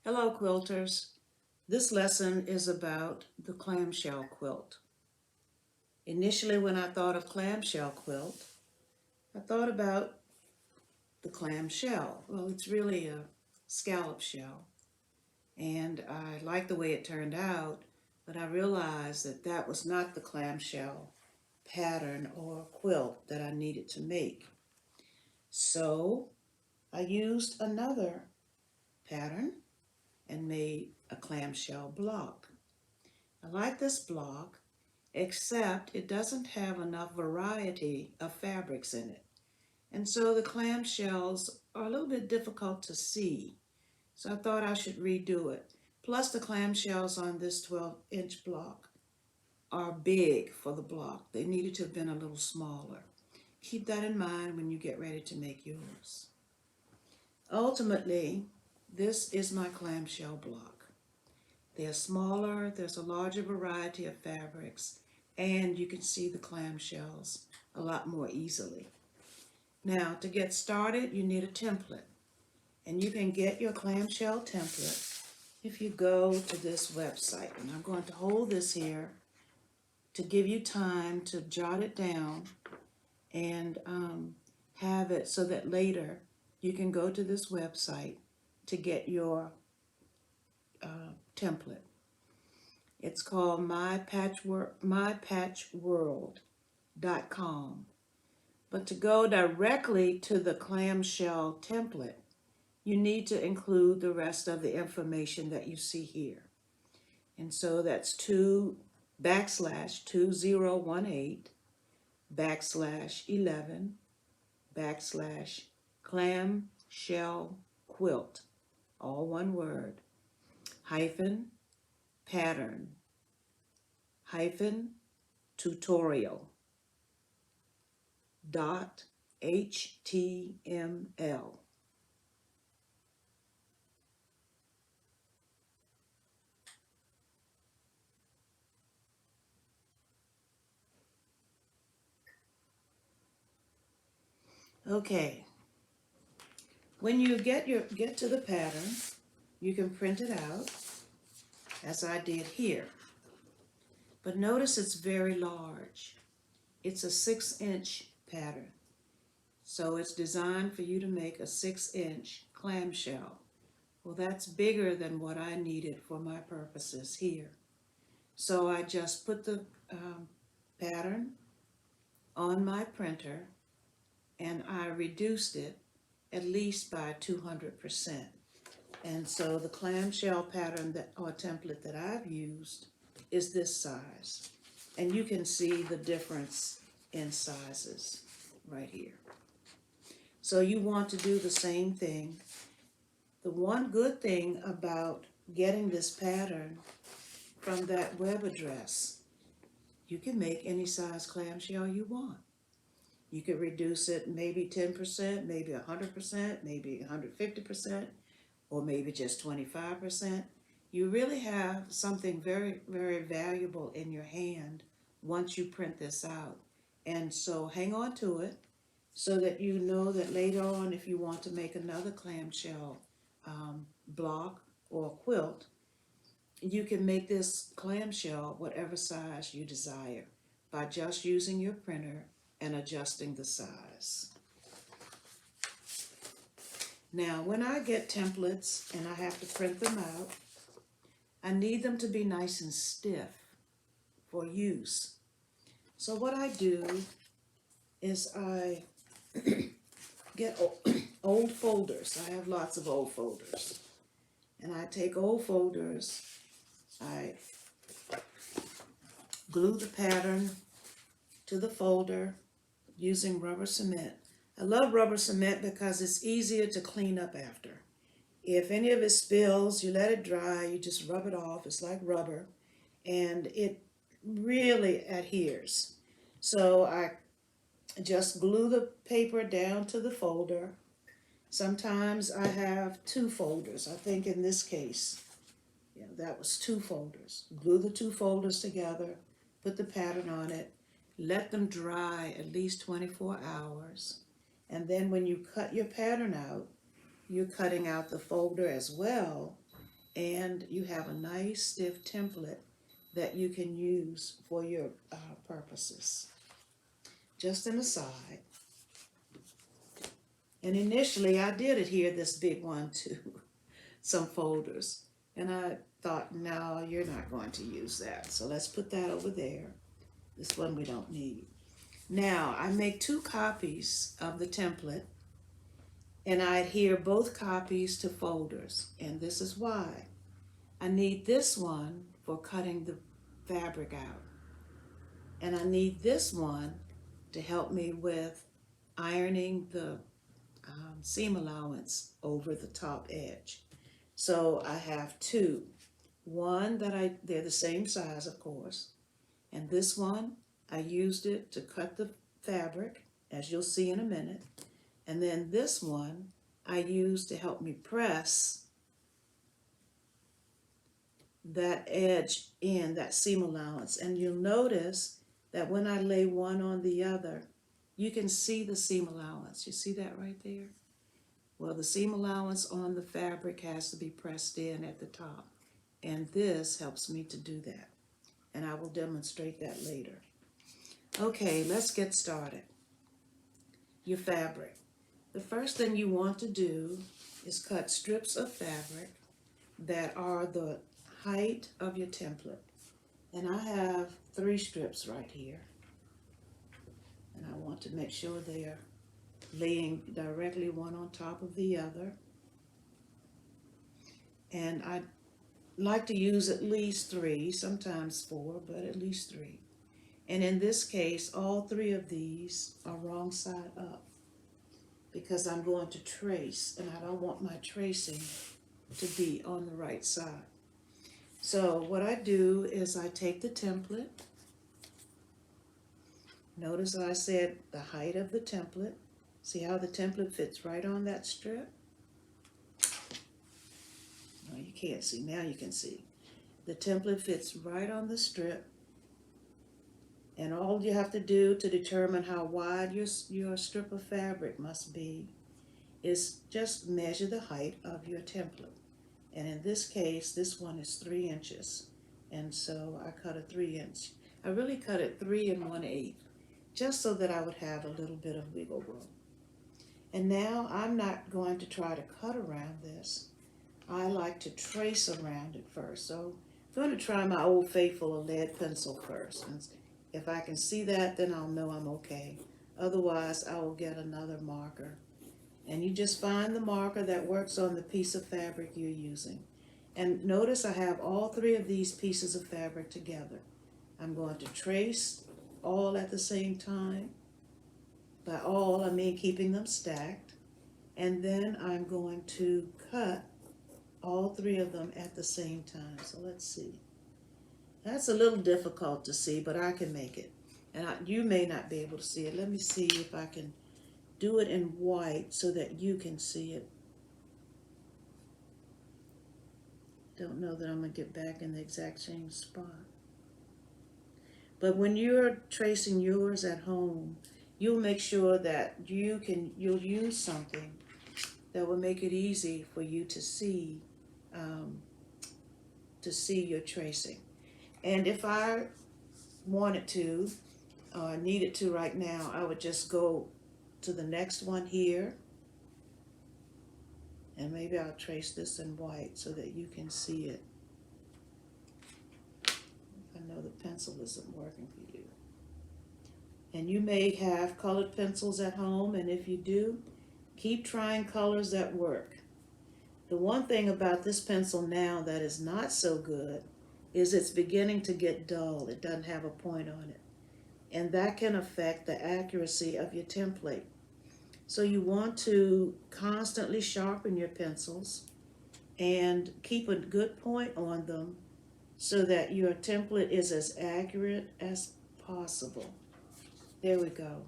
Hello, quilters. This lesson is about the clamshell quilt. Initially, when I thought of clamshell quilt, I thought about the clamshell. Well, it's really a scallop shell, and I liked the way it turned out, but I realized that that was not the clamshell pattern or quilt that I needed to make. So I used another pattern and made a clamshell block. I like this block, except it doesn't have enough variety of fabrics in it. And so the clamshells are a little bit difficult to see. So I thought I should redo it. Plus the clamshells on this 12-inch block are big for the block. They needed to have been a little smaller. Keep that in mind when you get ready to make yours. Ultimately, this is my clamshell block. They're smaller, there's a larger variety of fabrics, and you can see the clamshells a lot more easily. Now, to get started, you need a template. And you can get your clamshell template if you go to this website. And I'm going to hold this here to give you time to jot it down and have it so that later you can go to this website to get your template. It's called mypatchworld.com. But to go directly to the clamshell template, you need to include the rest of the information that you see here. And so that's 2018 /11 /clam quilt, all one word, hyphen pattern hyphen tutorial dot html. Okay, when you get to the pattern, you can print it out as I did here. But notice it's very large. It's a 6-inch pattern. So it's designed for you to make a 6-inch clamshell. Well, that's bigger than what I needed for my purposes here. So I just put the pattern on my printer and I reduced it at least by 200%. And so the clamshell pattern or template that I've used is this size. And you can see the difference in sizes right here. So you want to do the same thing. The one good thing about getting this pattern from that web address, you can make any size clamshell you want. You could reduce it maybe 10%, maybe 100%, maybe 150%, or maybe just 25%. You really have something very, very valuable in your hand once you print this out. And so hang on to it so that you know that later on, if you want to make another clamshell block or quilt, you can make this clamshell whatever size you desire by just using your printer and adjusting the size. Now, when I get templates and I have to print them out, I need them to be nice and stiff for use. So what I do is I get old folders. I have lots of old folders. And I take old folders, I glue the pattern to the folder using rubber cement. I love rubber cement because it's easier to clean up after. If any of it spills, you let it dry, you just rub it off. It's like rubber, and it really adheres. So I just glue the paper down to the folder. Sometimes I have 2 folders. I think in this case, that was 2 folders. Glue the 2 folders together, put the pattern on it, let them dry at least 24 hours. And then when you cut your pattern out, you're cutting out the folder as well, and you have a nice stiff template that you can use for your purposes. Just an aside. And initially I did adhere this big one to some folders. And I thought, no, you're not going to use that. So let's put that over there. This one we don't need. Now, I make 2 copies of the template, and I adhere both copies to folders. And this is why. I need this one for cutting the fabric out. And I need this one to help me with ironing the seam allowance over the top edge. So I have 2. One that they're the same size, of course. And this one, I used it to cut the fabric, as you'll see in a minute. And then this one, I used to help me press that edge in, that seam allowance. And you'll notice that when I lay one on the other, you can see the seam allowance. You see that right there? Well, the seam allowance on the fabric has to be pressed in at the top. And this helps me to do that. And I will demonstrate that later. Okay, let's get started. Your fabric. The first thing you want to do is cut strips of fabric that are the height of your template. And I have 3 strips right here. And I want to make sure they are laying directly one on top of the other. And I like to use at least 3, sometimes 4, but at least 3. And in this case, all 3 of these are wrong side up because I'm going to trace, and I don't want my tracing to be on the right side. So what I do is I take the template. Notice I said the height of the template. See how the template fits right on that strip? No, you can't see. Now you can see. The template fits right on the strip. And all you have to do to determine how wide your strip of fabric must be is just measure the height of your template. And in this case, this one is 3 inches. And so I cut a 3-inch. I really cut it 3 1/8, just so that I would have a little bit of wiggle room. And now I'm not going to try to cut around this. I like to trace around it first. So I'm going to try my old faithful lead pencil first. And if I can see that, then I'll know I'm okay. Otherwise, I will get another marker. And you just find the marker that works on the piece of fabric you're using. And notice I have all 3 of these pieces of fabric together. I'm going to trace all at the same time. By all, I mean keeping them stacked. And then I'm going to cut all 3 of them at the same time. So let's see. That's a little difficult to see, but I can make it. And you may not be able to see it. Let me see if I can do it in white so that you can see it. Don't know that I'm going to get back in the exact same spot. But when you're tracing yours at home, you'll make sure that you'll use something that will make it easy for you to see your tracing. And if I wanted to, or needed to right now, I would just go to the next one here. And maybe I'll trace this in white so that you can see it. I know the pencil isn't working for you. And you may have colored pencils at home, and if you do, keep trying colors that work. The one thing about this pencil now that is not so good is it's beginning to get dull. It doesn't have a point on it. And that can affect the accuracy of your template. So you want to constantly sharpen your pencils and keep a good point on them so that your template is as accurate as possible. There we go.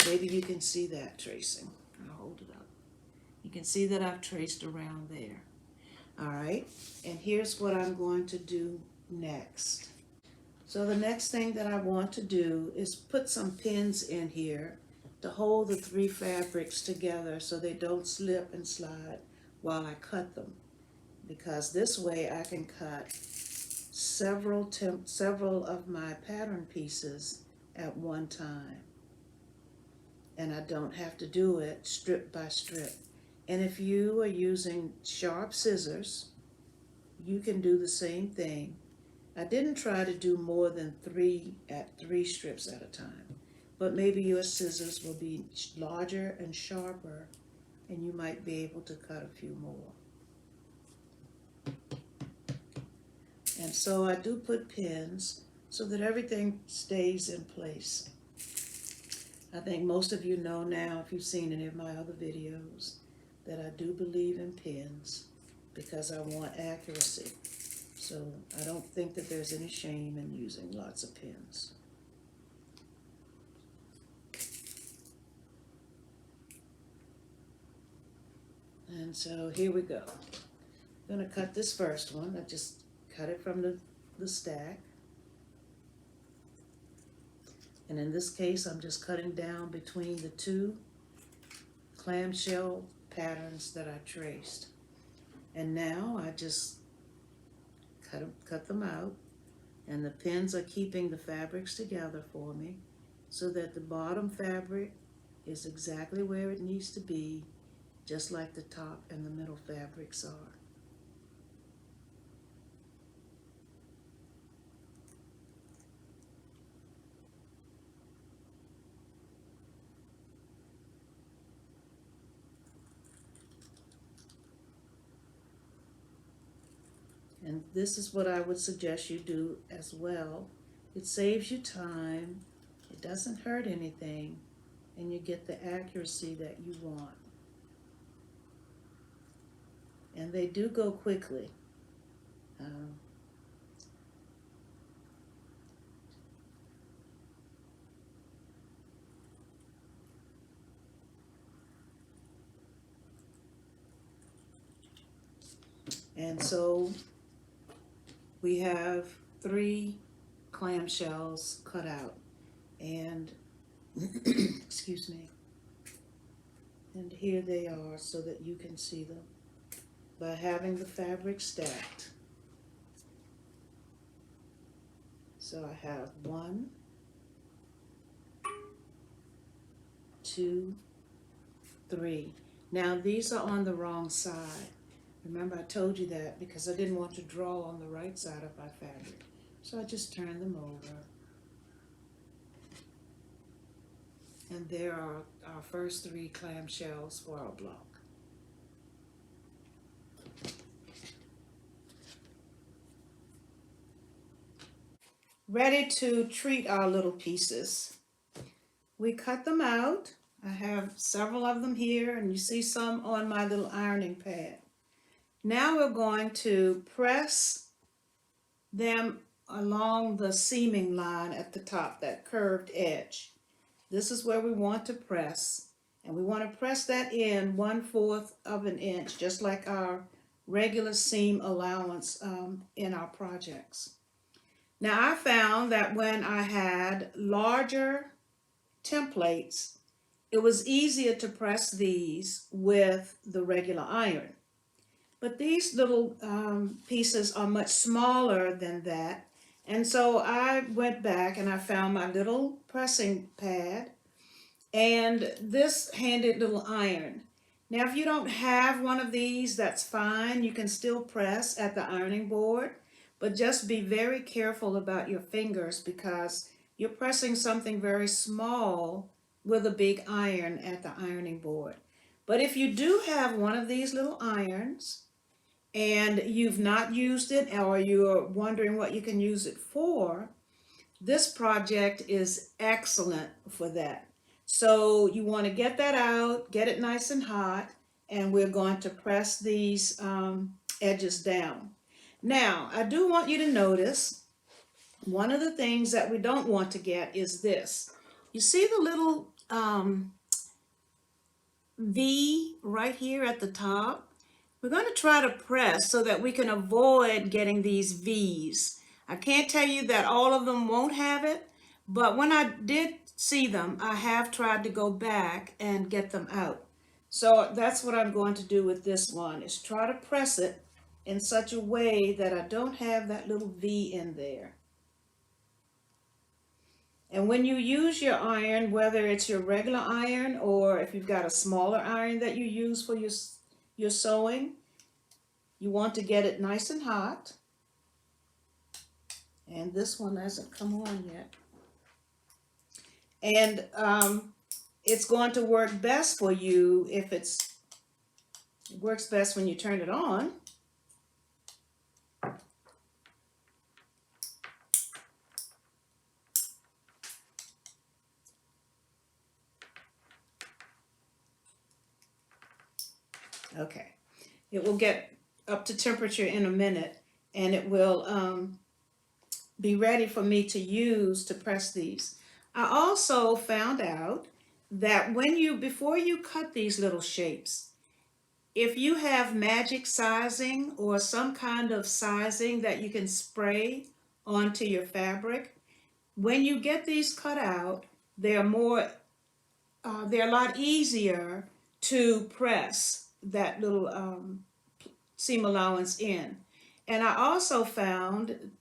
Maybe you can see that tracing. I'll hold it up. You can see that I've traced around there. All right, and here's what I'm going to do next. So the next thing that I want to do is put some pins in here to hold the 3 fabrics together so they don't slip and slide while I cut them. because this way I can cut several of my pattern pieces at one time, and I don't have to do it strip by strip. And if you are using sharp scissors, you can do the same thing. I didn't try to do more than three strips at a time, but maybe your scissors will be larger and sharper, and you might be able to cut a few more. And so I do put pins so that everything stays in place. I think most of you know now, if you've seen any of my other videos, that I do believe in pins because I want accuracy. So I don't think that there's any shame in using lots of pins. And so here we go. I'm going to cut this first one. I just cut it from the stack. And in this case, I'm just cutting down between the two clamshell patterns that I traced. And now I just cut them out, and the pins are keeping the fabrics together for me so that the bottom fabric is exactly where it needs to be, just like the top and the middle fabrics are. And this is what I would suggest you do as well. It saves you time, it doesn't hurt anything, and you get the accuracy that you want. And they do go quickly. And so we have 3 clamshells cut out, and excuse me, and here they are so that you can see them by having the fabric stacked. So I have 1, 2, 3. Now these are on the wrong side. Remember, I told you that because I didn't want to draw on the right side of my fabric. So I just turned them over. And there are our first 3 clamshells for our block. Ready to treat our little pieces. We cut them out. I have several of them here, and you see some on my little ironing pad. Now we're going to press them along the seaming line at the top, that curved edge. This is where we want to press, and we want to press that in 1/4 of an inch, just like our regular seam allowance in our projects. Now I found that when I had larger templates, it was easier to press these with the regular iron. But these little pieces are much smaller than that. And so I went back and I found my little pressing pad and this handed little iron. Now, if you don't have one of these, that's fine. You can still press at the ironing board, but just be very careful about your fingers because you're pressing something very small with a big iron at the ironing board. But if you do have one of these little irons, and you've not used it or you're wondering what you can use it for, this project is excellent for that. So you want to get that out, get it nice and hot, and we're going to press these edges down. Now, I do want you to notice one of the things that we don't want to get is this. You see the little V right here at the top? We're going to try to press so that we can avoid getting these V's. I can't tell you that all of them won't have it, but when I did see them, I have tried to go back and get them out. So that's what I'm going to do with this one, is try to press it in such a way that I don't have that little V in there. And when you use your iron, whether it's your regular iron or if you've got a smaller iron that you use for your sewing, you want to get it nice and hot. And this one hasn't come on yet. And it's going to work best for you if it works best when you turn it on. Okay, it will get up to temperature in a minute, and it will be ready for me to use to press these. I also found out that before you cut these little shapes, if you have magic sizing or some kind of sizing that you can spray onto your fabric, when you get these cut out, they're a lot easier to press that little seam allowance in. And I also found,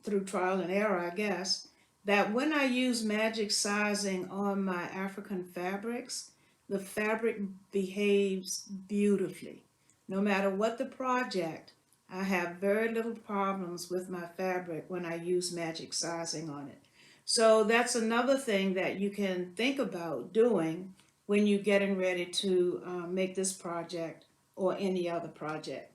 through trial and error, I guess, that when I use magic sizing on my African fabrics, the fabric behaves beautifully. No matter what the project, I have very little problems with my fabric when I use magic sizing on it. So that's another thing that you can think about doing when you're getting ready to make this project or any other project.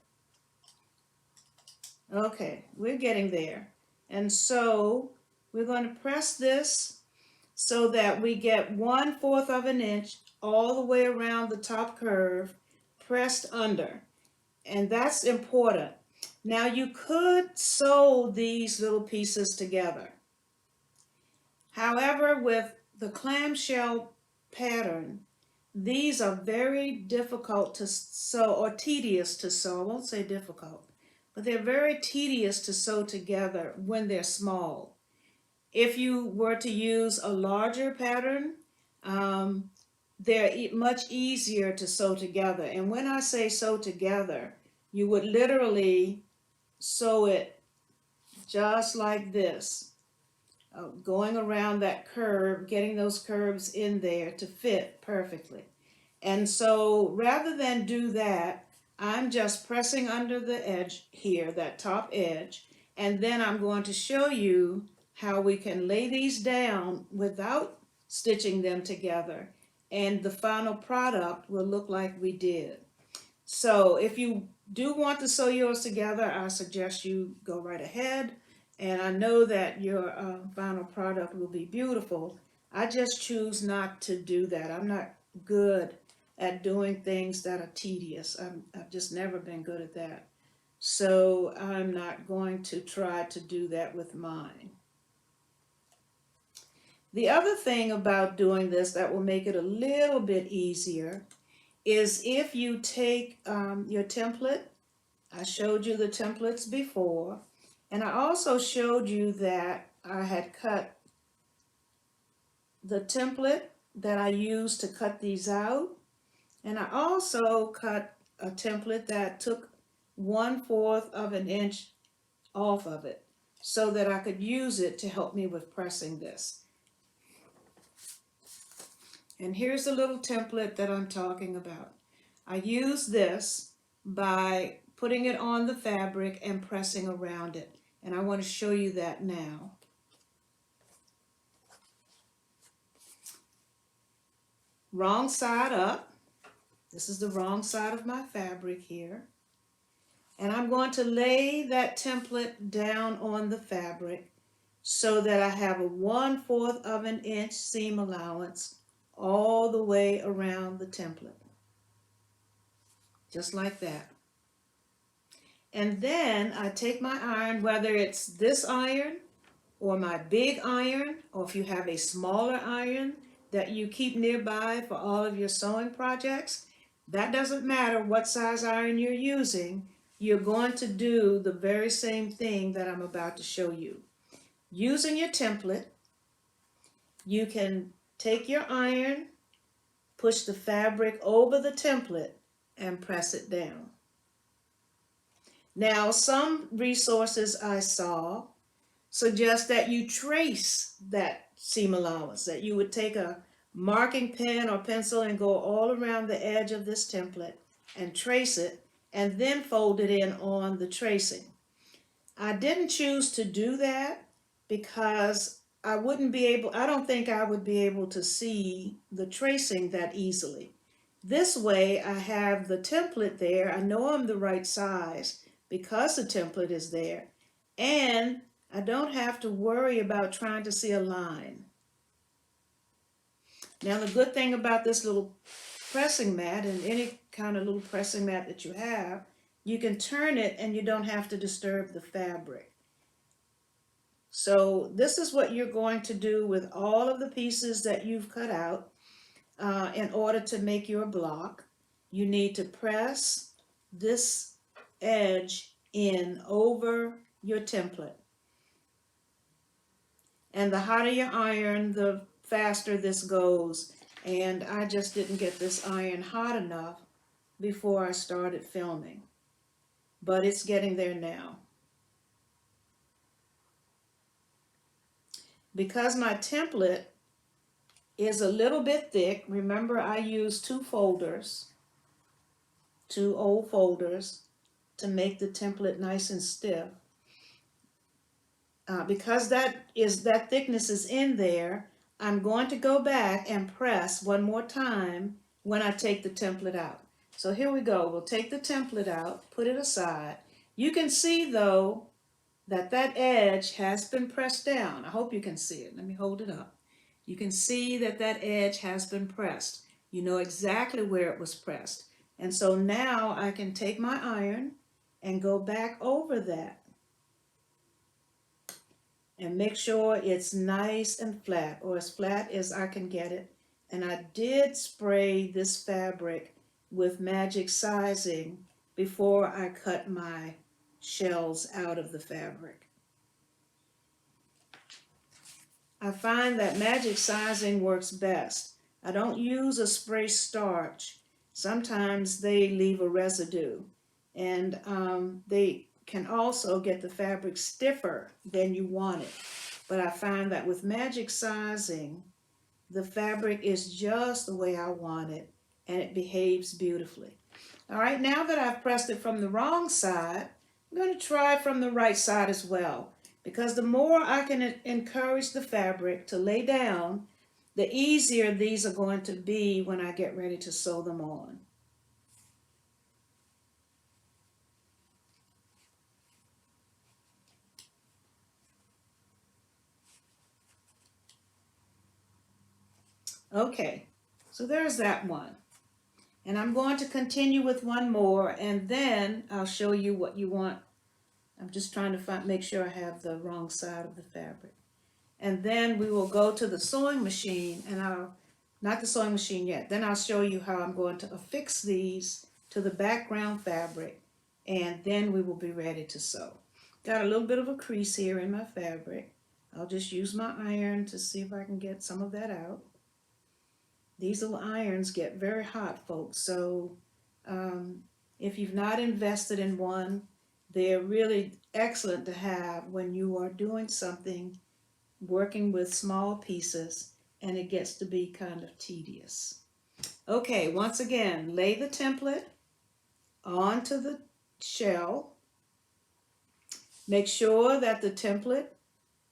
Okay, we're getting there. And so we're going to press this so that we get 1/4 of an inch all the way around the top curve pressed under. And that's important. Now you could sew these little pieces together. However, with the clamshell pattern, these are very difficult to sew, or tedious to sew. I won't say difficult, but they're very tedious to sew together when they're small. If you were to use a larger pattern, they're much easier to sew together. And when I say sew together, you would literally sew it just like this, going around that curve, getting those curves in there to fit perfectly. And so rather than do that, I'm just pressing under the edge here, that top edge, and then I'm going to show you how we can lay these down without stitching them together, and the final product will look like we did. So if you do want to sew yours together, I suggest you go right ahead, and I know that your final product will be beautiful. I just choose not to do that. I'm not good at doing things that are tedious. I've just never been good at that. So I'm not going to try to do that with mine. The other thing about doing this that will make it a little bit easier is if you take your template. I showed you the templates before, and I also showed you that I had cut the template that I used to cut these out, and I also cut a template that took 1/4 of an inch off of it so that I could use it to help me with pressing this. And here's the little template that I'm talking about. I use this by putting it on the fabric and pressing around it. And I want to show you that now. Wrong side up. This is the wrong side of my fabric here. And I'm going to lay that template down on the fabric so that I have a 1/4 of an inch seam allowance all the way around the template. Just like that. And then I take my iron, whether it's this iron or my big iron, or if you have a smaller iron that you keep nearby for all of your sewing projects, that doesn't matter what size iron you're using, you're going to do the very same thing that I'm about to show you. Using your template, you can take your iron, push the fabric over the template, and press it down. Now, some resources I saw suggest that you trace that seam allowance, that you would take a marking pen or pencil and go all around the edge of this template and trace it, and then fold it in on the tracing. I didn't choose to do that because I don't think I would be able to see the tracing that easily. This way I have the template there, I know I'm the right size because the template is there, and I don't have to worry about trying to see a line. Now the good thing about this little pressing mat, and any kind of little pressing mat that you have, you can turn it and you don't have to disturb the fabric. So this is what you're going to do with all of the pieces that you've cut out in order to make your block. You need to press this edge in over your template. And the hotter your iron, the faster this goes. And I just didn't get this iron hot enough before I started filming. But it's getting there now. Because my template is a little bit thick, remember I used two old folders to make the template nice and stiff. Because that thickness is in there, I'm going to go back and press one more time when I take the template out. So here we go. We'll take the template out, put it aside. You can see though that edge has been pressed down. I hope you can see it. Let me hold it up. You can see that edge has been pressed. You know exactly where it was pressed. And so now I can take my iron and go back over that and make sure it's nice and flat, or as flat as I can get it. And I did spray this fabric with magic sizing before I cut my shells out of the fabric. I find that magic sizing works best. I don't use a spray starch. Sometimes they leave a residue, and they can also get the fabric stiffer than you want it. But I find that with magic sizing, the fabric is just the way I want it, and it behaves beautifully. All right, now that I've pressed it from the wrong side, I'm going to try from the right side as well, because the more I can encourage the fabric to lay down, the easier these are going to be when I get ready to sew them on. Okay, so there's that one. And I'm going to continue with one more, and then I'll show you what you want. I'm just trying to make sure I have the wrong side of the fabric. And then we will go to the sewing machine, and not the sewing machine yet. Then I'll show you how I'm going to affix these to the background fabric, and then we will be ready to sew. Got a little bit of a crease here in my fabric. I'll just use my iron to see if I can get some of that out. These little irons get very hot, folks, so if you've not invested in one, they're really excellent to have when you are doing something, working with small pieces, and it gets to be kind of tedious. Okay, once again, lay the template onto the shell. Make sure that the template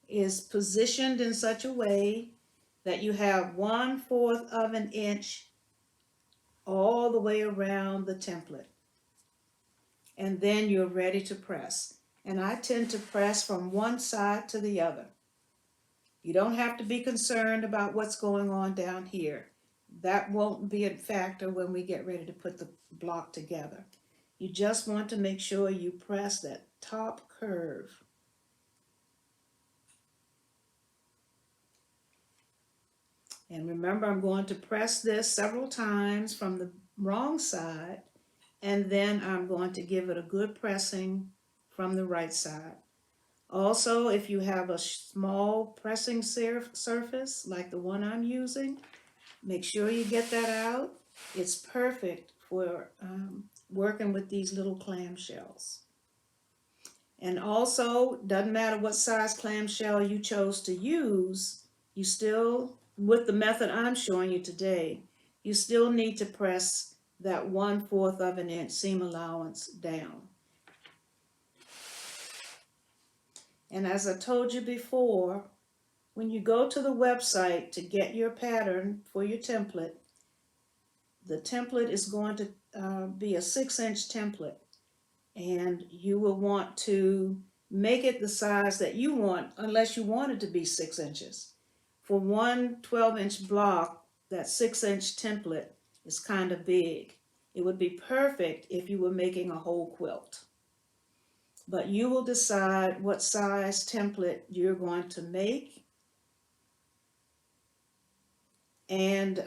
is positioned in such a way that you have 1/4 of an inch all the way around the template. And then you're ready to press. And I tend to press from one side to the other. You don't have to be concerned about what's going on down here. That won't be a factor when we get ready to put the block together. You just want to make sure you press that top curve. And remember, I'm going to press this several times from the wrong side, and then I'm going to give it a good pressing from the right side. Also, if you have a small pressing surface like the one I'm using, make sure you get that out. It's perfect for working with these little clam shells. And also, doesn't matter what size clamshell you chose to use, you still, with the method I'm showing you today, you still need to press that 1/4 of an inch seam allowance down. And as I told you before, when you go to the website to get your pattern for your template, the template is going to be a 6-inch template. And you will want to make it the size that you want, unless you want it to be 6 inches. For one 12-inch block, that 6-inch template is kind of big. It would be perfect if you were making a whole quilt. But you will decide what size template you're going to make. And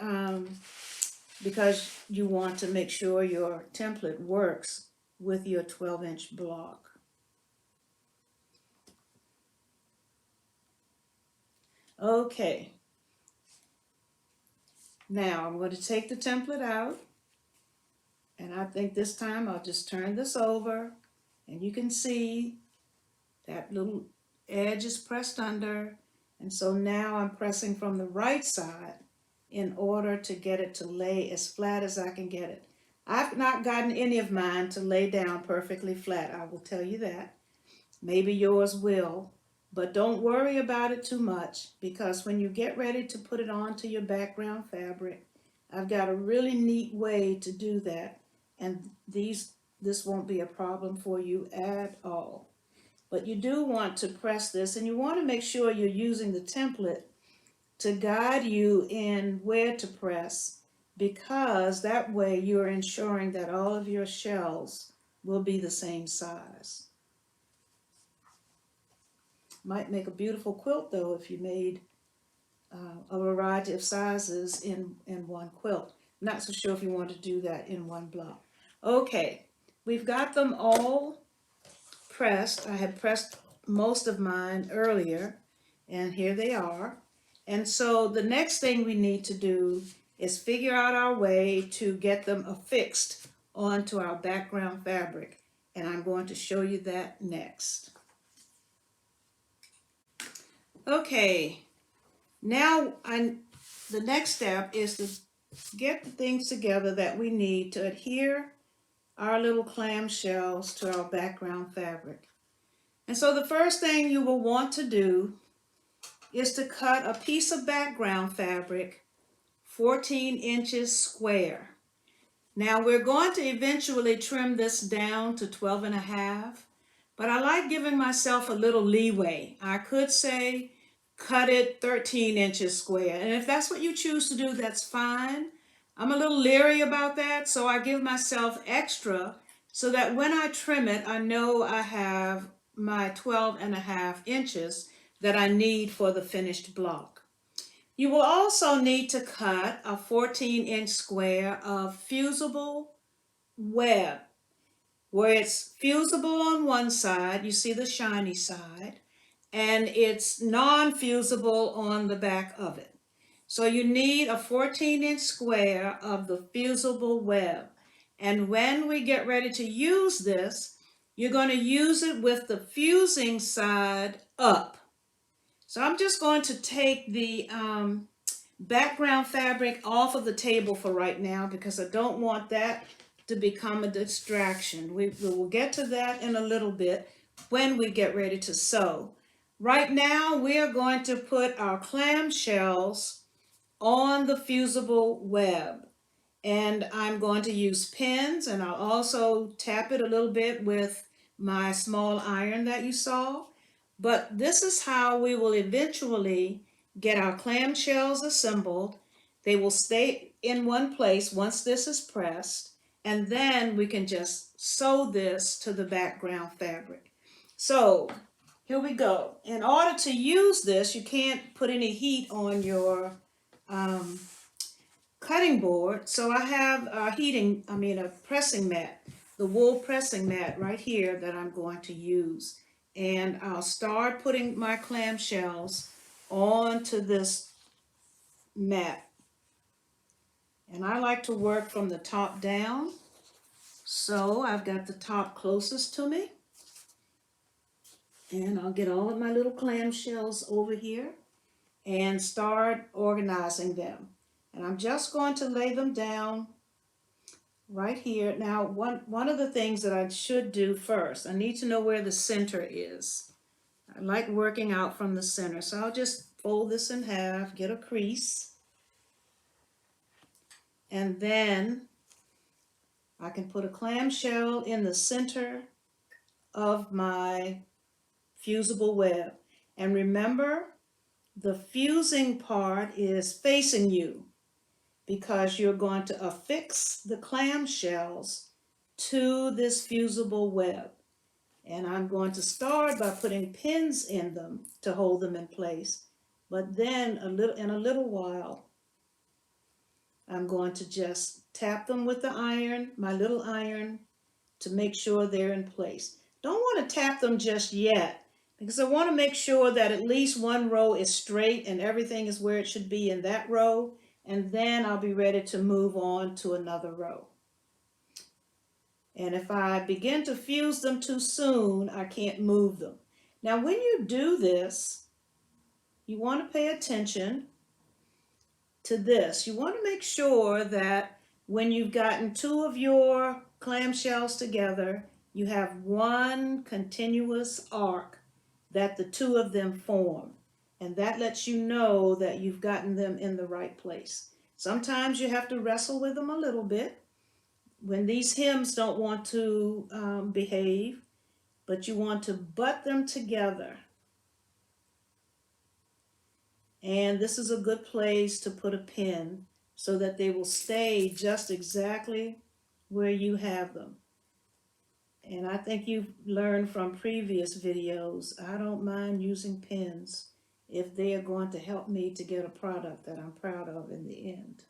because you want to make sure your template works with your 12-inch block. Okay, now I'm going to take the template out, and I think this time I'll just turn this over, and you can see that little edge is pressed under, and so now I'm pressing from the right side in order to get it to lay as flat as I can get it. I've not gotten any of mine to lay down perfectly flat, I will tell you that. Maybe yours will. But don't worry about it too much, because when you get ready to put it onto your background fabric, I've got a really neat way to do that, and this won't be a problem for you at all. But you do want to press this, and you want to make sure you're using the template to guide you in where to press, because that way you're ensuring that all of your shells will be the same size. Might make a beautiful quilt though if you made a variety of sizes in one quilt. Not so sure if you want to do that in one block. Okay, we've got them all pressed. I had pressed most of mine earlier, and here they are. And so the next thing we need to do is figure out our way to get them affixed onto our background fabric, and I'm going to show you that next. Okay, now the next step is to get the things together that we need to adhere our little clam shells to our background fabric. And so the first thing you will want to do is to cut a piece of background fabric 14 inches square. Now we're going to eventually trim this down to 12.5, but I like giving myself a little leeway. I could say cut it 13 inches square, and if that's what you choose to do, that's fine. I'm a little leery about that, so I give myself extra so that when I trim it, I know I have my 12.5 inches that I need for the finished block. You will also need to cut a 14-inch square of fusible web, where it's fusible on one side, you see the shiny side, and it's non-fusible on the back of it. So you need a 14-inch square of the fusible web. And when we get ready to use this, you're going to use it with the fusing side up. So I'm just going to take the background fabric off of the table for right now, because I don't want that to become a distraction. We will get to that in a little bit when we get ready to sew. Right now we are going to put our clam shells on the fusible web, and I'm going to use pins, and I'll also tap it a little bit with my small iron that you saw. But this is how we will eventually get our clam shells assembled. They will stay in one place once this is pressed, and then we can just sew this to the background fabric. So here we go. In order to use this, you can't put any heat on your cutting board. So I have a pressing mat, the wool pressing mat right here that I'm going to use. And I'll start putting my clam shells onto this mat. And I like to work from the top down. So I've got the top closest to me. And I'll get all of my little clam shells over here and start organizing them. And I'm just going to lay them down right here. Now, one of the things that I should do first, I need to know where the center is. I like working out from the center. So I'll just fold this in half, get a crease, and then I can put a clamshell in the center of my fusible web. And remember, the fusing part is facing you because you're going to affix the clamshells to this fusible web. And I'm going to start by putting pins in them to hold them in place. But then in a little while, I'm going to just tap them with the iron, my little iron, to make sure they're in place. Don't want to tap them just yet because I want to make sure that at least one row is straight and everything is where it should be in that row, and then I'll be ready to move on to another row. And if I begin to fuse them too soon, I can't move them. Now when you do this, you want to pay attention to this. You want to make sure that when you've gotten two of your clamshells together, you have one continuous arc that the two of them form. And that lets you know that you've gotten them in the right place. Sometimes you have to wrestle with them a little bit when these hems don't want to behave, but you want to butt them together. And this is a good place to put a pin so that they will stay just exactly where you have them. And I think you've learned from previous videos, I don't mind using pins if they are going to help me to get a product that I'm proud of in the end.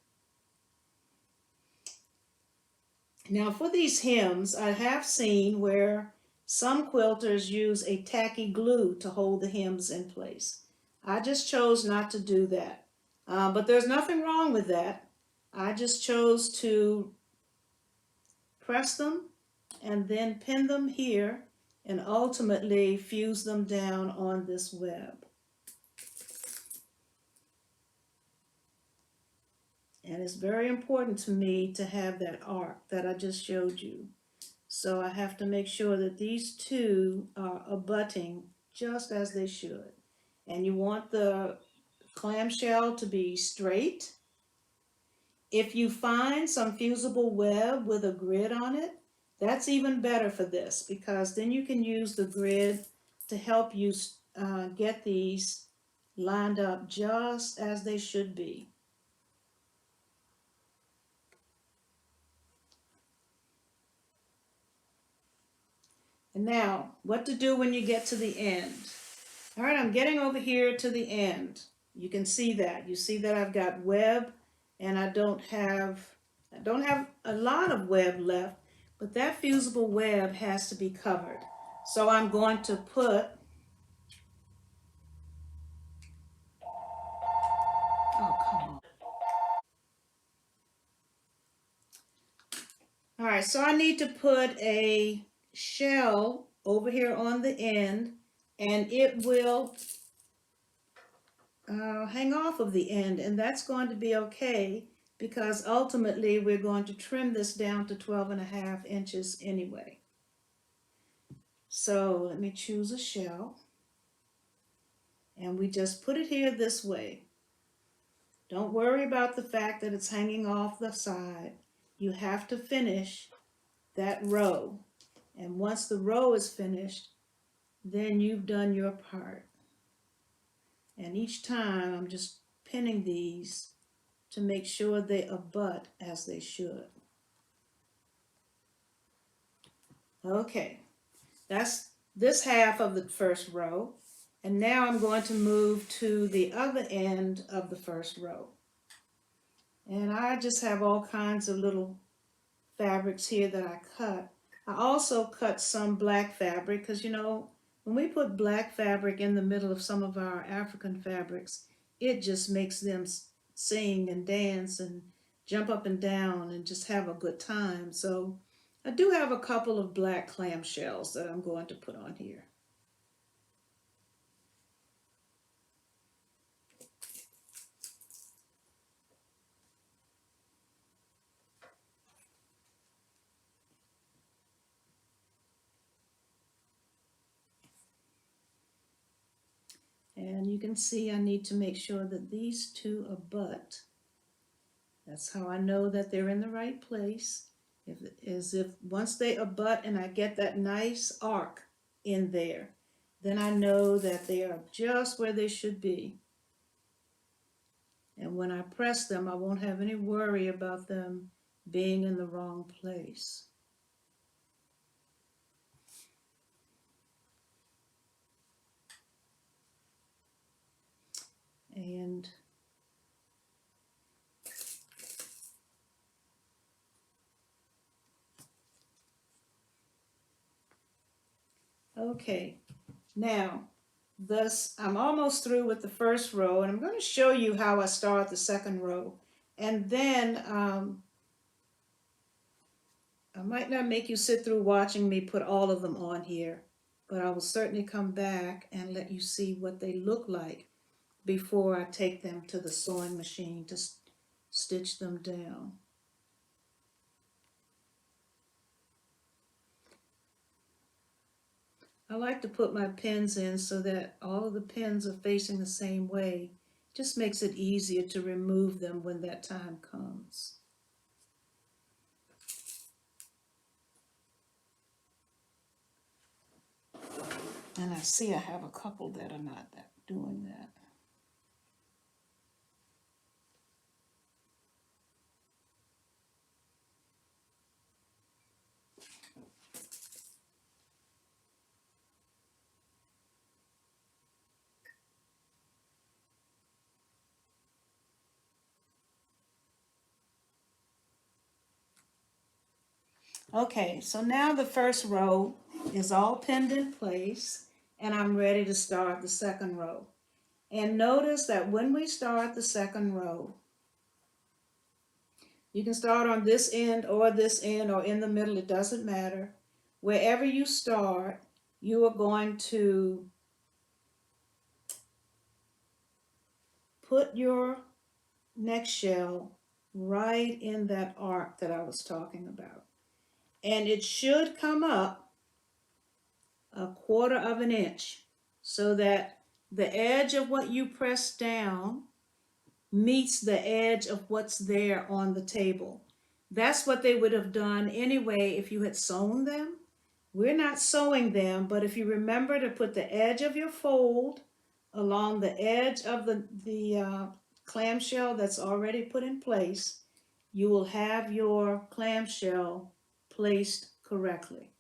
Now for these hems, I have seen where some quilters use a tacky glue to hold the hems in place. I just chose not to do that. But there's nothing wrong with that. I just chose to press them and then pin them here and ultimately fuse them down on this web. And it's very important to me to have that arc that I just showed you. So I have to make sure that these two are abutting just as they should. And you want the clamshell to be straight. If you find some fusible web with a grid on it, that's even better for this because then you can use the grid to help you get these lined up just as they should be. And now, what to do when you get to the end. All right, I'm getting over here to the end. You can see that. You see that I've got web and I don't have a lot of web left, but that fusible web has to be covered. So I'm going to put, oh, come on. All right, so I need to put a shell over here on the end and it will hang off of the end, and that's going to be okay because ultimately we're going to trim this down to 12.5 inches anyway. So let me choose a shell and we just put it here this way. Don't worry about the fact that it's hanging off the side. You have to finish that row, and once the row is finished, then you've done your part. And each time I'm just pinning these to make sure they abut as they should. Okay, that's this half of the first row. And now I'm going to move to the other end of the first row. And I just have all kinds of little fabrics here that I cut. I also cut some black fabric because, you know, when we put black fabric in the middle of some of our African fabrics, it just makes them sing and dance and jump up and down and just have a good time. So I do have a couple of black clam shells that I'm going to put on here. And you can see I need to make sure that these two abut. That's how I know that they're in the right place. If once they abut and I get that nice arc in there, then I know that they are just where they should be. And when I press them, I won't have any worry about them being in the wrong place. And okay, now thus I'm almost through with the first row, and I'm going to show you how I start the second row. And then I might not make you sit through watching me put all of them on here, but I will certainly come back and let you see what they look like before I take them to the sewing machine to stitch them down. I like to put my pins in so that all of the pins are facing the same way. Just makes it easier to remove them when that time comes. And I see I have a couple that are not doing that. Okay, so now the first row is all pinned in place, and I'm ready to start the second row. And notice that when we start the second row, you can start on this end or in the middle, it doesn't matter. Wherever you start, you are going to put your next shell right in that arc that I was talking about. And it should come up 1/4 of an inch so that the edge of what you press down meets the edge of what's there on the table. That's what they would have done anyway if you had sewn them. We're not sewing them, but if you remember to put the edge of your fold along the edge of the clamshell that's already put in place, you will have your clamshell placed correctly.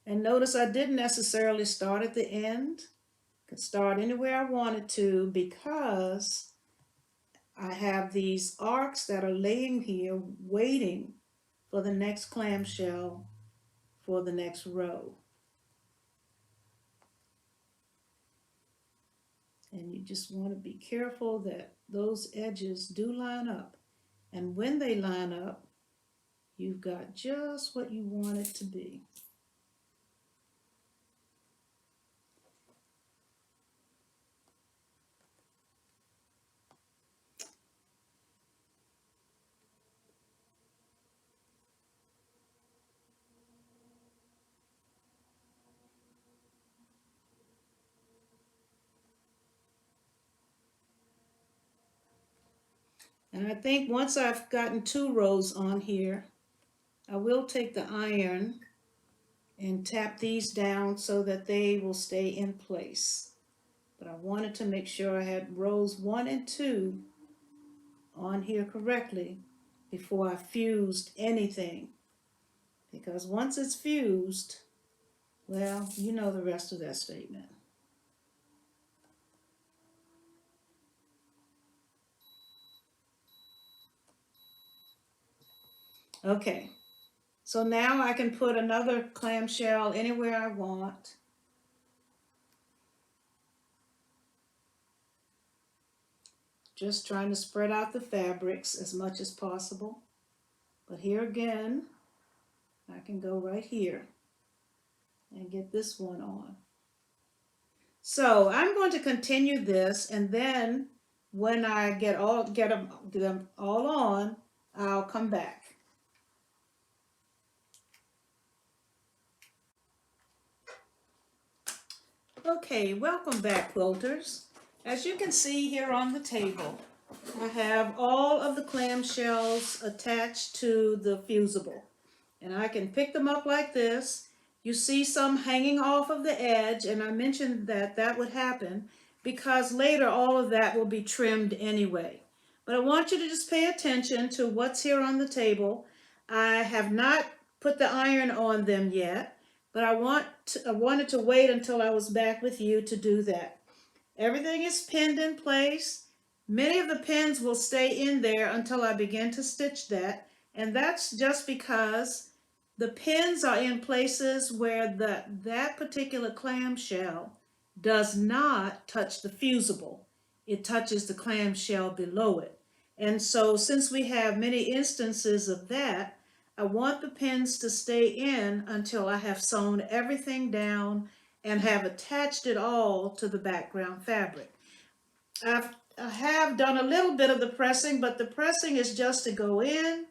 And notice I didn't necessarily start at the end. Could start anywhere I wanted to because I have these arcs that are laying here waiting for the next clamshell for the next row. And you just want to be careful that those edges do line up. And when they line up, you've got just what you want it to be. And I think once I've gotten 2 rows on here, I will take the iron and tap these down so that they will stay in place. But I wanted to make sure I had rows 1 and 2 on here correctly before I fused anything. Because once it's fused, well, you know the rest of that statement. Okay, so now I can put another clamshell anywhere I want. Just trying to spread out the fabrics as much as possible. But here again, I can go right here and get this one on. So I'm going to continue this, and then when I get them all on, I'll come back. Okay, welcome back, quilters. As you can see here on the table, I have all of the clamshells attached to the fusible. And I can pick them up like this. You see some hanging off of the edge, and I mentioned that that would happen because later all of that will be trimmed anyway. But I want you to just pay attention to what's here on the table. I have not put the iron on them yet, but I wanted to wait until I was back with you to do that. Everything is pinned in place. Many of the pins will stay in there until I begin to stitch that, and that's just because the pins are in places where that particular clamshell does not touch the fusible. It touches the clamshell below it. And so since we have many instances of that, I want the pins to stay in until I have sewn everything down and have attached it all to the background fabric. I have done a little bit of the pressing, but the pressing is just to go in,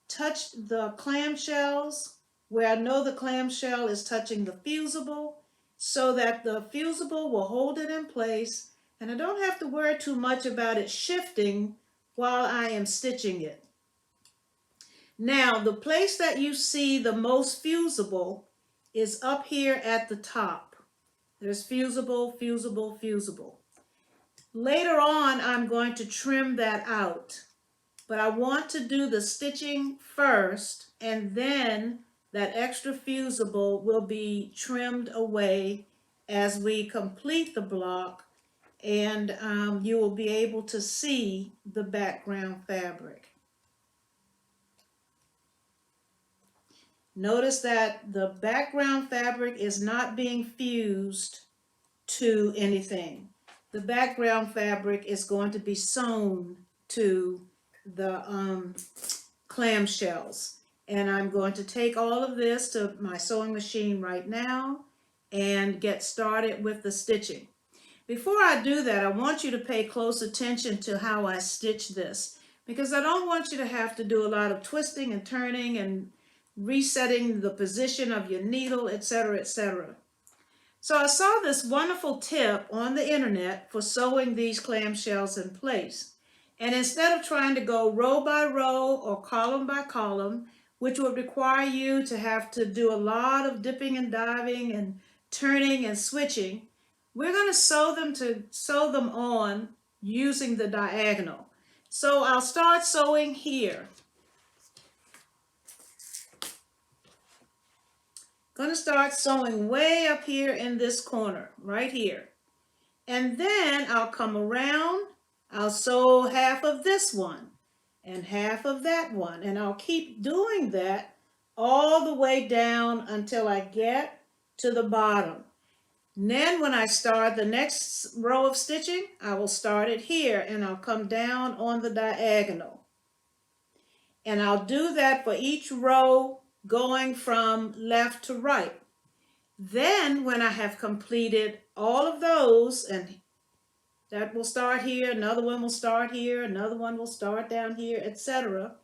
touch the clamshells where I know the clamshell is touching the fusible so that the fusible will hold it in place, and I don't have to worry too much about it shifting while I am stitching it. Now, the place that you see the most fusible is up here at the top. There's fusible, fusible, fusible. Later on, I'm going to trim that out, but I want to do the stitching first, and then that extra fusible will be trimmed away as we complete the block, and you will be able to see the background fabric. Notice that the background fabric is not being fused to anything. The background fabric is going to be sewn to the clamshells. And I'm going to take all of this to my sewing machine right now and get started with the stitching. Before I do that, I want you to pay close attention to how I stitch this, because I don't want you to have to do a lot of twisting and turning and resetting the position of your needle, etc., etc. So I saw this wonderful tip on the internet for sewing these clamshells in place. And instead of trying to go row by row or column by column, which would require you to have to do a lot of dipping and diving and turning and switching, we're going to sew them on using the diagonal. So I'll start sewing here. Going to start sewing way up here in this corner, right here. And then I'll come around, I'll sew half of this one and half of that one. And I'll keep doing that all the way down until I get to the bottom. And then when I start the next row of stitching, I will start it here and I'll come down on the diagonal. And I'll do that for each row going from left to right. Then when I have completed all of those, and that will start here, another one will start here, another one will start down here, etc.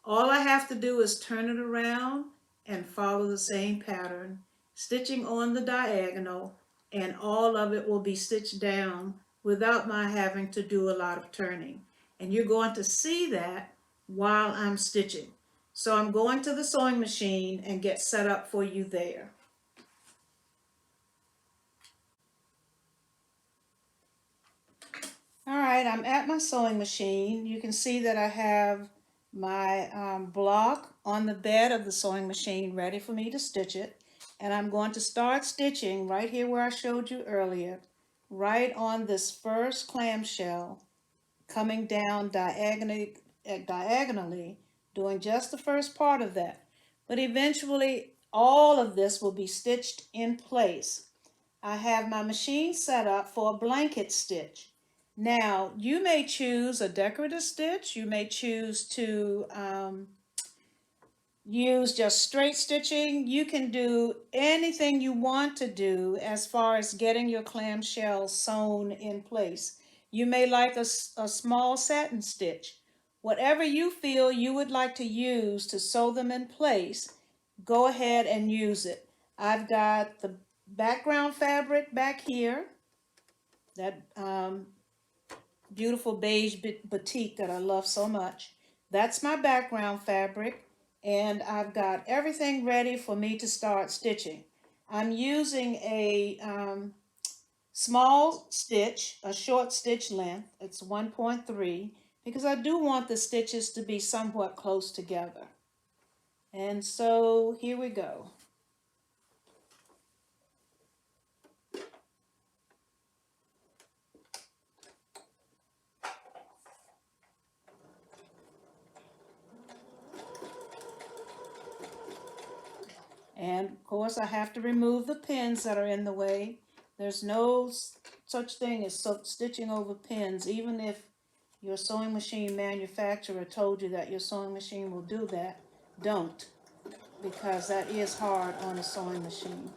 All I have to do is turn it around and follow the same pattern, stitching on the diagonal, and all of it will be stitched down without my having to do a lot of turning. And you're going to see that while I'm stitching. So I'm going to the sewing machine and get set up for you there. All right, I'm at my sewing machine. You can see that I have my block on the bed of the sewing machine ready for me to stitch it. And I'm going to start stitching right here where I showed you earlier, right on this first clamshell, coming down diagonally, doing just the first part of that. But eventually, all of this will be stitched in place. I have my machine set up for a blanket stitch. Now, you may choose a decorative stitch. You may choose to use just straight stitching. You can do anything you want to do as far as getting your clamshell sewn in place. You may like a small satin stitch. Whatever you feel you would like to use to sew them in place, go ahead and use it. I've got the background fabric back here, that beautiful beige batik that I love so much. That's my background fabric, and I've got everything ready for me to start stitching. I'm using a small stitch, a short stitch length. It's 1.3 because I do want the stitches to be somewhat close together. And so here we go. And of course I have to remove the pins that are in the way. There's no such thing as stitching over pins, even if your sewing machine manufacturer told you that your sewing machine will do that. Don't, because that is hard on a sewing machine.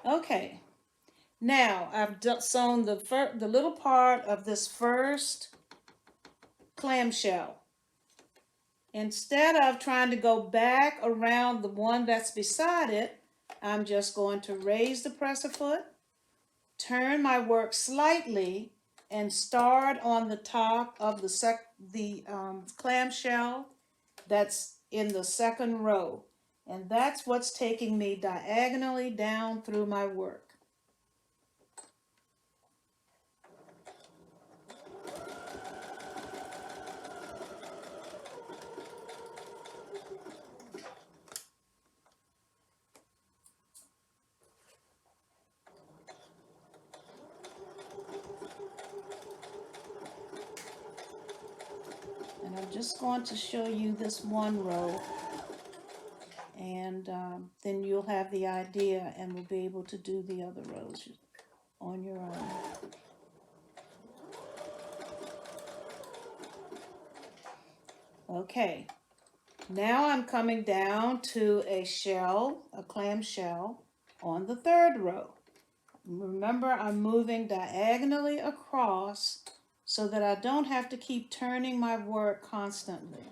Okay, now I've sewn the little part of this first clamshell. Instead of trying to go back around the one that's beside it, I'm just going to raise the presser foot, turn my work slightly, and start on the top of the clamshell that's in the second row. And that's what's taking me diagonally down through my work. And I'm just going to show you this one row, and then you'll have the idea and will be able to do the other rows on your own. Okay, now I'm coming down to a shell, a clam shell, on the third row. Remember, I'm moving diagonally across so that I don't have to keep turning my work constantly.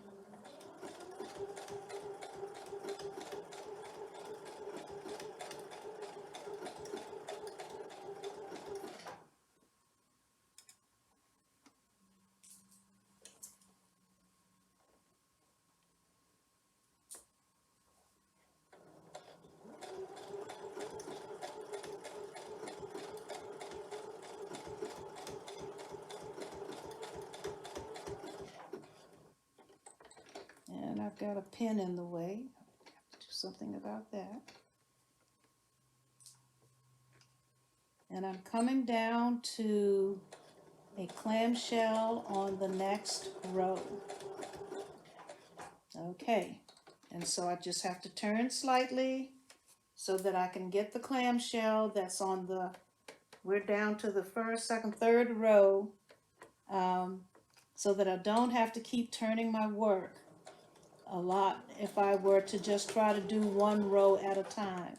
And I've got a pin in the way. I have to do something about that. And I'm coming down to a clamshell on the next row. Okay, and so I just have to turn slightly so that I can get the clamshell that's on the, we're down to the first, second, third row, so that I don't have to keep turning my work a lot if I were to just try to do one row at a time.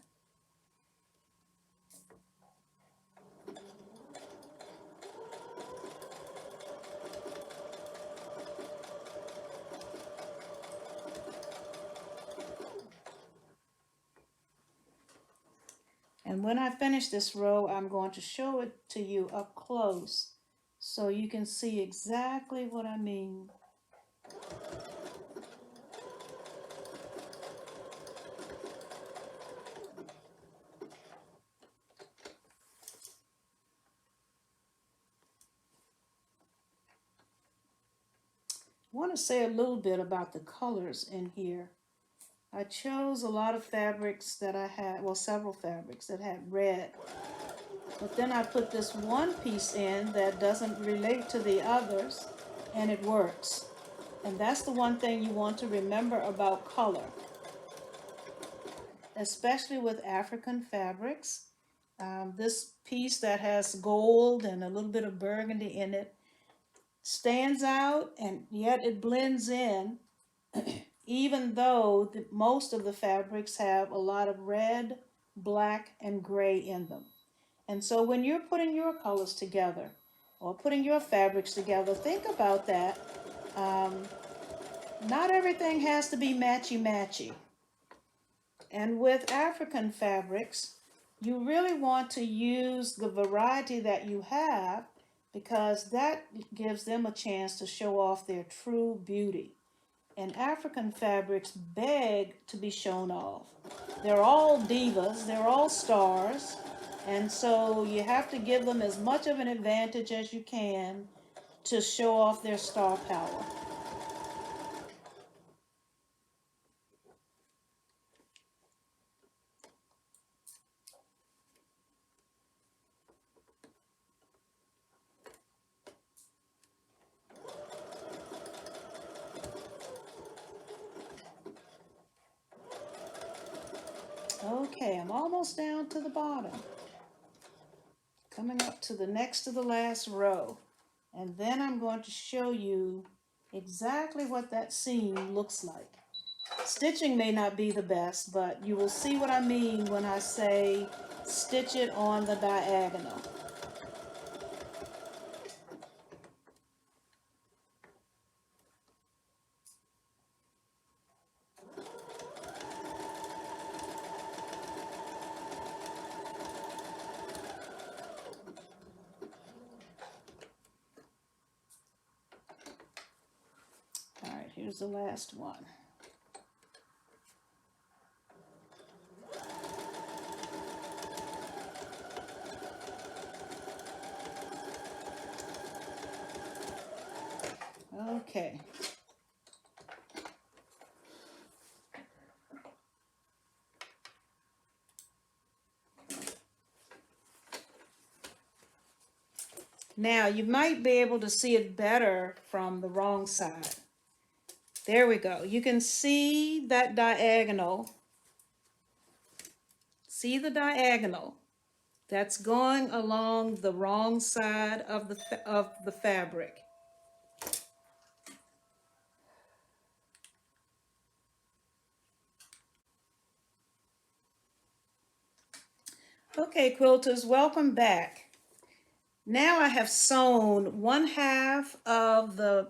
And when I finish this row, I'm going to show it to you up close so you can see exactly what I mean. I want to say a little bit about the colors in here. I chose a lot of fabrics that I had, well, several fabrics that had red. But then I put this one piece in that doesn't relate to the others, and it works. And that's the one thing you want to remember about color, especially with African fabrics. This piece that has gold and a little bit of burgundy in it stands out and yet it blends in, even though most of the fabrics have a lot of red, black, and gray in them. And so when you're putting your colors together or putting your fabrics together, think about that. Um, Not everything has to be matchy-matchy. And with African fabrics, you really want to use the variety that you have because that gives them a chance to show off their true beauty. And African fabrics beg to be shown off. They're all divas, they're all stars, and so you have to give them as much of an advantage as you can to show off their star power. Okay, I'm almost down to the bottom. Coming up to the next to the last row. And then I'm going to show you exactly what that seam looks like. Stitching may not be the best, but you will see what I mean when I say stitch it on the diagonal. All right, here's the last one. Okay. Now you might be able to see it better from the wrong side. There we go. You can see that diagonal. See the diagonal that's going along the wrong side of the fabric. Okay, quilters, welcome back. Now I have sewn 1/2 of the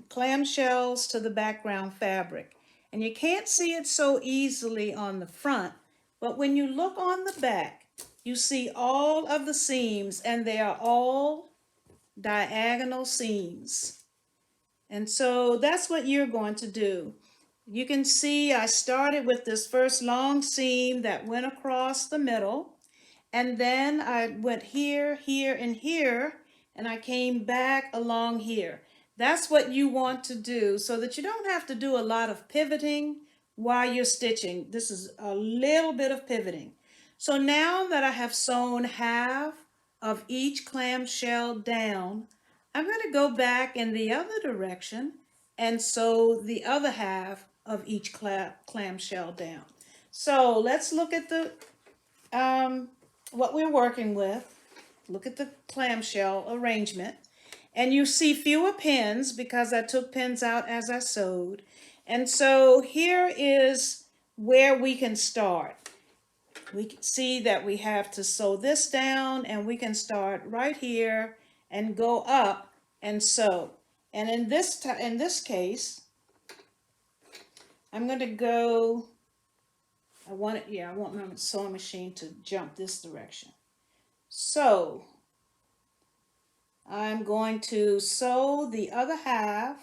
clam shells to the background fabric. And you can't see it so easily on the front, but when you look on the back, you see all of the seams, and they are all diagonal seams. And so that's what you're going to do. You can see I started with this first long seam that went across the middle, and then I went here, here, and here, and I came back along here. That's what you want to do so that you don't have to do a lot of pivoting while you're stitching. This is a little bit of pivoting. So now that I have sewn 1/2 of each clamshell down, I'm going to go back in the other direction and sew the other 1/2 of each clamshell down. So let's look at the what we're working with. Look at the clamshell arrangement. And you see fewer pins because I took pins out as I sewed. And so here is where we can start. We can see that we have to sew this down, and we can start right here and go up and sew. And in this case, I'm going to go, I want my sewing machine to jump this direction. So I'm going to sew the other 1/2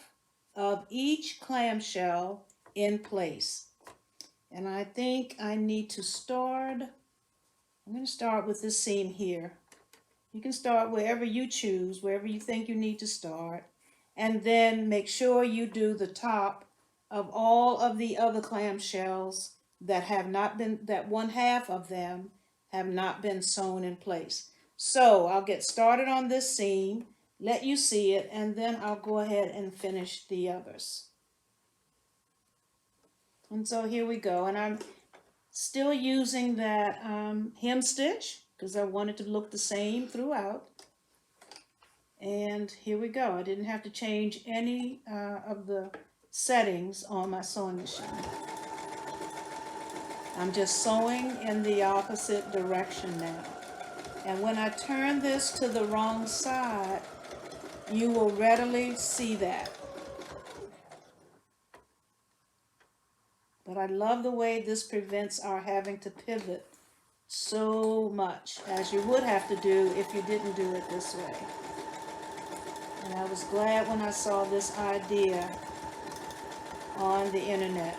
of each clamshell in place. And I think I need to start, I'm going to start with this seam here. You can start wherever you choose, wherever you think you need to start. And then make sure you do the top of all of the other clamshells that have not been, that 1/2 of them have not been sewn in place. So I'll get started on this seam, let you see it, and then I'll go ahead and finish the others. And so here we go. And I'm still using that hem stitch because I want it to look the same throughout. And here we go. I didn't have to change any of the settings on my sewing machine. I'm just sewing in the opposite direction now. And when I turn this to the wrong side, you will readily see that. But I love the way this prevents our having to pivot so much, as you would have to do if you didn't do it this way. And I was glad when I saw this idea on the internet.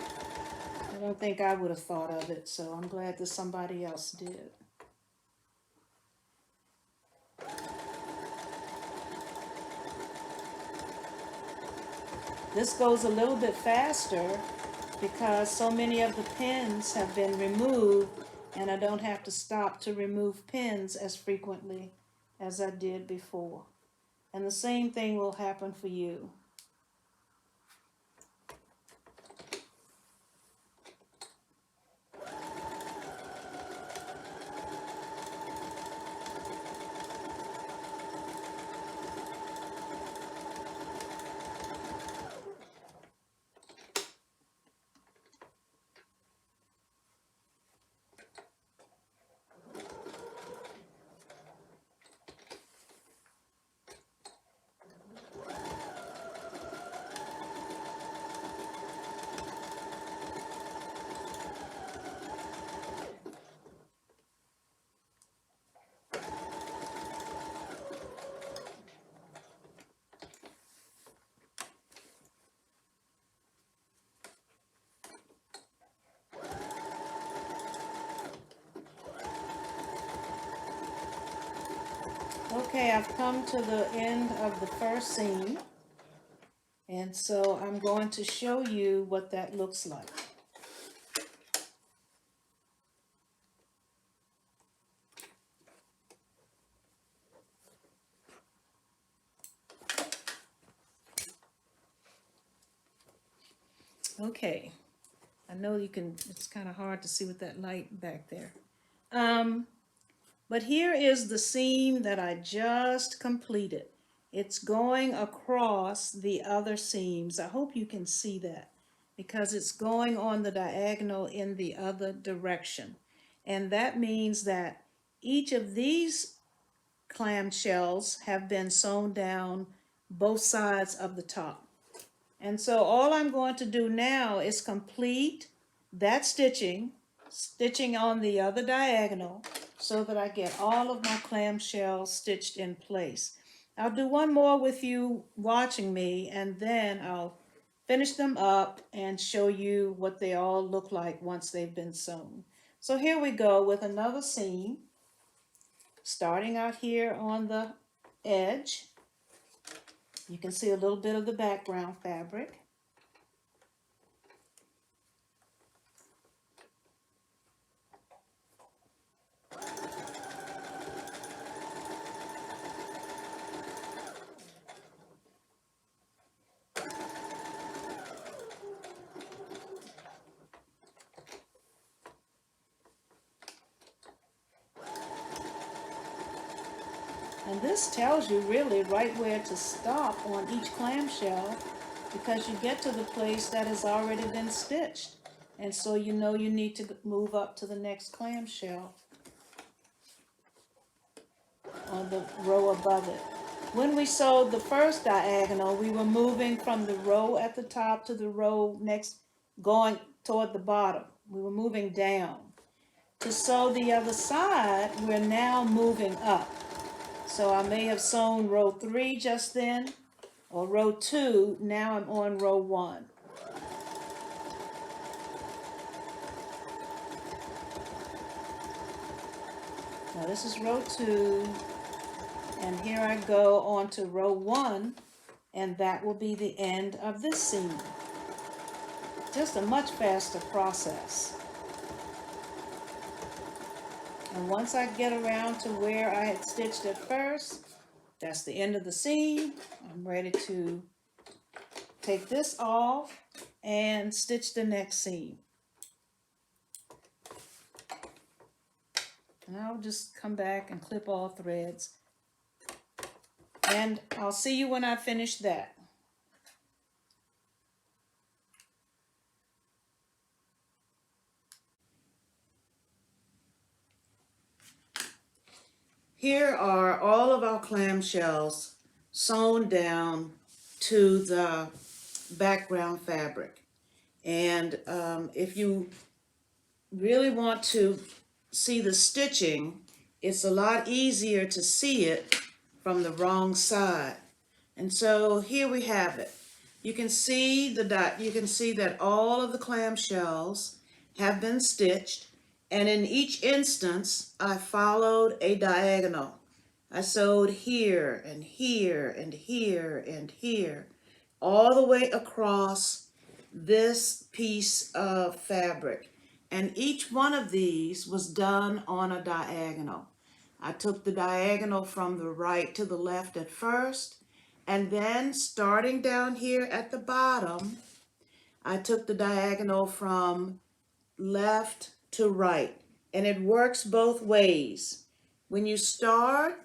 I don't think I would have thought of it, so I'm glad that somebody else did. This goes a little bit faster because so many of the pins have been removed, and I don't have to stop to remove pins as frequently as I did before. And the same thing will happen for you. Okay, I've come to the end of the first seam, and so I'm going to show you what that looks like. Okay, I know you can, it's kind of hard to see with that light back there. But here is the seam that I just completed. It's going across the other seams. I hope you can see that because it's going on the diagonal in the other direction. And that means that each of these clamshells have been sewn down both sides of the top. And so all I'm going to do now is complete that stitching on the other diagonal so that I get all of my clamshells stitched in place. I'll do one more with you watching me, and then I'll finish them up and show you what they all look like once they've been sewn. So here we go with another seam, starting out here on the edge. You can see a little bit of the background fabric. And this tells you really right where to stop on each clamshell, because you get to the place that has already been stitched. And so you know you need to move up to the next clamshell on the row above it. When we sewed the first diagonal, we were moving from the row at the top to the row next, going toward the bottom. We were moving down. To sew the other side, we're now moving up. So I may have sewn row 3 just then, or row 2, now I'm on row 1. Now this is row 2, and here I go on to row 1, and that will be the end of this seam. Just a much faster process. And once I get around to where I had stitched it first, that's the end of the seam. I'm ready to take this off and stitch the next seam. And I'll just come back and clip all threads. And I'll see you when I finish that. Here are all of our clamshells sewn down to the background fabric. And if you really want to see the stitching, it's a lot easier to see it from the wrong side. And so here we have it. You can see that all of the clamshells have been stitched, and in each instance I followed a diagonal. I sewed here and here and here and here, all the way across this piece of fabric. And each one of these was done on a diagonal. I took the diagonal from the right to the left at first, and then starting down here at the bottom, I took the diagonal from left to right. And it works both ways. When you start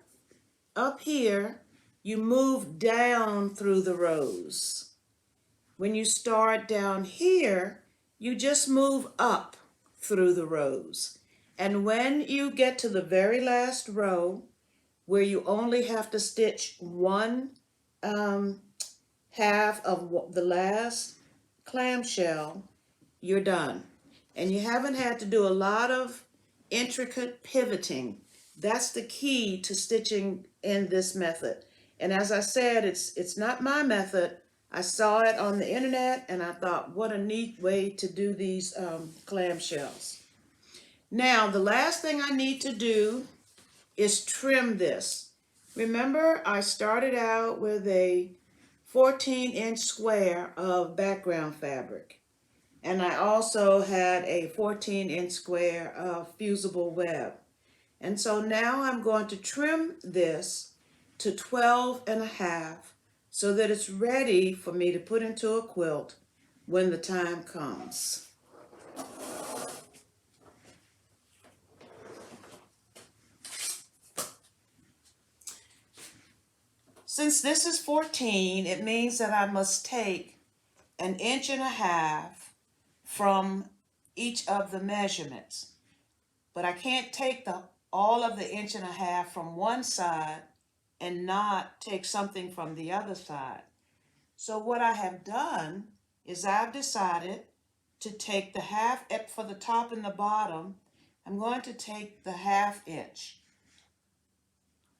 up here, you move down through the rows. When you start down here, you just move up through the rows. And when you get to the very last row, where you only have to stitch one half of the last clamshell, you're done. And you haven't had to do a lot of intricate pivoting. That's the key to stitching in this method. And as I said, it's not my method. I saw it on the internet and I thought, what a neat way to do these clamshells. Now, the last thing I need to do is trim this. Remember, I started out with a 14-inch square of background fabric. And I also had a 14-inch square of fusible web. And so now I'm going to trim this to 12.5 so that it's ready for me to put into a quilt when the time comes. Since this is 14, it means that I must take 1.5 inches from each of the measurements. But I can't take all of the 1.5 inches from one side and not take something from the other side. So what I have done is I've decided to take the half for the top and the bottom. I'm going to take the 1/2 inch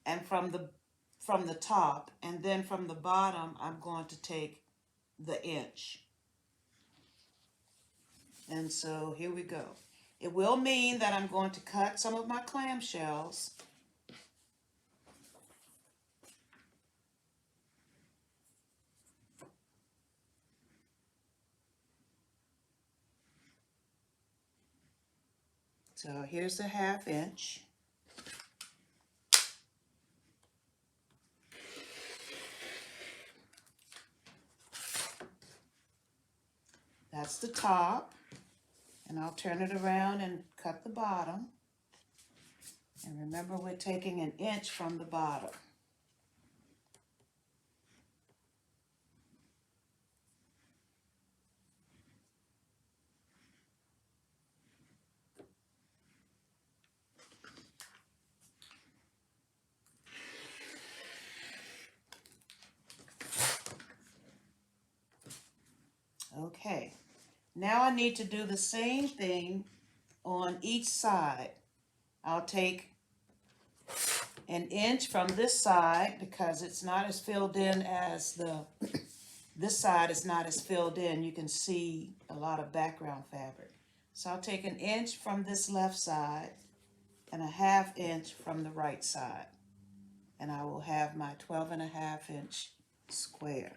and from the top, and then from the bottom I'm going to take the inch. And so here we go. It will mean that I'm going to cut some of my clamshells. So here's the 1/2 inch. That's the top. And I'll turn it around and cut the bottom. And remember, we're taking 1 inch from the bottom. Okay, now I need to do the same thing on each side. I'll take 1 inch from this side because it's not as filled in as this side is not as filled in. You can see a lot of background fabric. So I'll take 1 inch from this left side and 1/2 inch from the right side. And I will have my 12.5 inch square.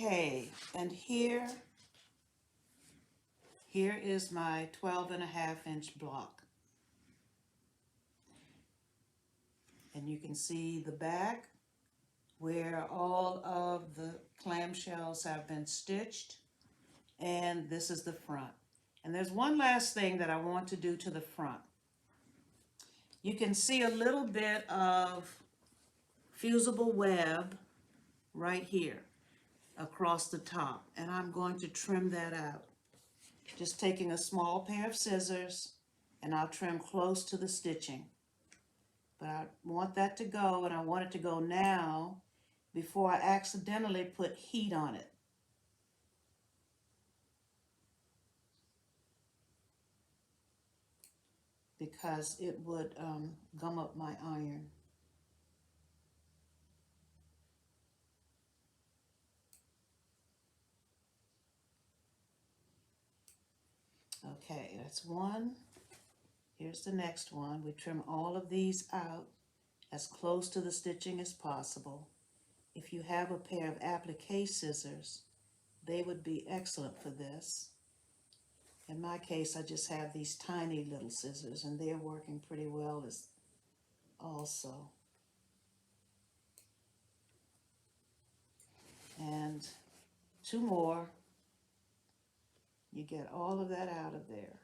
Okay, and here is my 12.5-inch block. And you can see the back where all of the clamshells have been stitched, and this is the front. And there's one last thing that I want to do to the front. You can see a little bit of fusible web right here across the top, and I'm going to trim that out. Just taking a small pair of scissors, and I'll trim close to the stitching. But I want that to go, and I want it to go now before I accidentally put heat on it. Because it would gum up my iron. Okay, that's one. Here's the next one. We trim all of these out as close to the stitching as possible. If you have a pair of applique scissors, they would be excellent for this. In my case, I just have these tiny little scissors, and they're working pretty well as also. And two more. You get all of that out of there.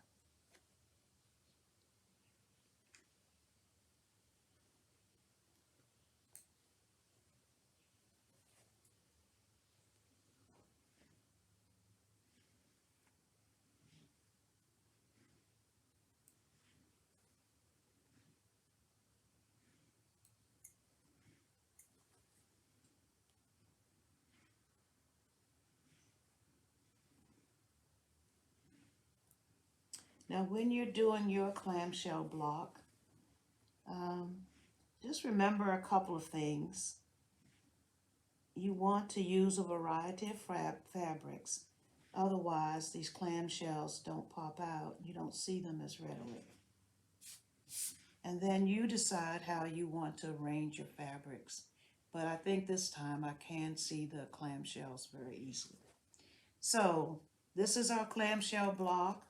Now, when you're doing your clamshell block, just remember a couple of things. You want to use a variety of fabrics. Otherwise, these clamshells don't pop out. You don't see them as readily. And then you decide how you want to arrange your fabrics. But I think this time I can see the clamshells very easily. So, this is our clamshell block.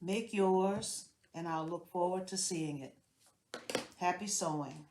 Make yours, and I'll look forward to seeing it. Happy sewing.